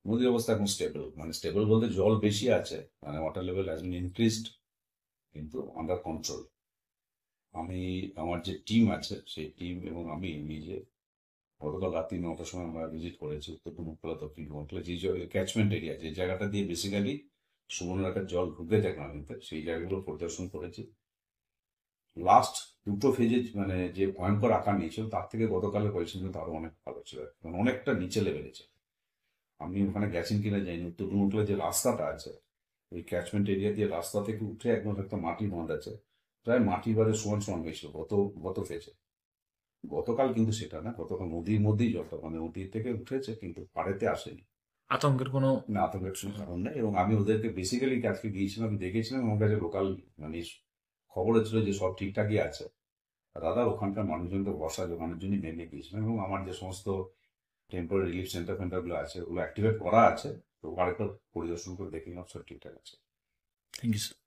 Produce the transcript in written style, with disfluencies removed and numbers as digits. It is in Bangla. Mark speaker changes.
Speaker 1: নদীর অবস্থা এখন স্টেবল, মানে স্টেবল বলতে জল বেশি আছে, মানে water level has been increased, কিন্তু আন্ডার কন্ট্রোল। আমি, আমার যে টিম আছে সেই টিম এবং আমি নিজে গতকাল রাত্রি 9টার সময় আমরা ভিজিট করেছি উত্তর কর্ণফুলী, দক্ষিণ কর্ণফুলী, যে ক্যাচমেন্ট এরিয়া, যে জায়গাটা দিয়ে বেসিক্যালি সুবর্ণরেখার জল ঢুকে যায় গ্রামীণতে, সেই জায়গাগুলো পরিদর্শন করেছি। লাস্ট দুটো ফেজে মানে যে ভয়ঙ্কর আকার নিয়েছিল তার থেকে গতকালের পজিশন কিন্তু আরো অনেক ভালো ছিল, মানে অনেকটা নিচে লেভেলেছে। আমি ওখানে গেছেন কিনা জানি, উত্তর কর্ণফুলীর যে রাস্তাটা আছে ওই ক্যাচমেন্ট এরিয়া দিয়ে রাস্তা থেকে উঠে একদম একটা মাটির বাঁধ আছে, প্রায় মাটি বাঁধের সমান সমান হয়েছিল গত ফেজে। গতকাল কিন্তু সেটা না, গতকাল নদীর মধ্যেই জলটা, মানে নদীর থেকে উঠেছে কিন্তু পাড়েতে আসেনি।
Speaker 2: আতঙ্কের কোনো?
Speaker 1: না, আতঙ্কের কোনো কারণ নেই। এবং আমি ওদেরকে বেসিক্যালি আজকে গিয়েছিলাম, আমি দেখেছিলাম আমার কাছে লোকাল মানে খবর ছিল যে সব ঠিকঠাকই আছে। দাদা ওখানকার মানুষজনকে বসা জোগানোর জন্য নেমে গিয়েছিলাম, এবং আমার যে সমস্ত টেম্পোরারি রিলিফ সেন্টার ফেন্টারগুলো আছে ওগুলো অ্যাক্টিভেট করা আছে, তো আরেকবার পরিদর্শন করে দেখে নিলাম সব ঠিকঠাক আছে।
Speaker 2: Thank you sir.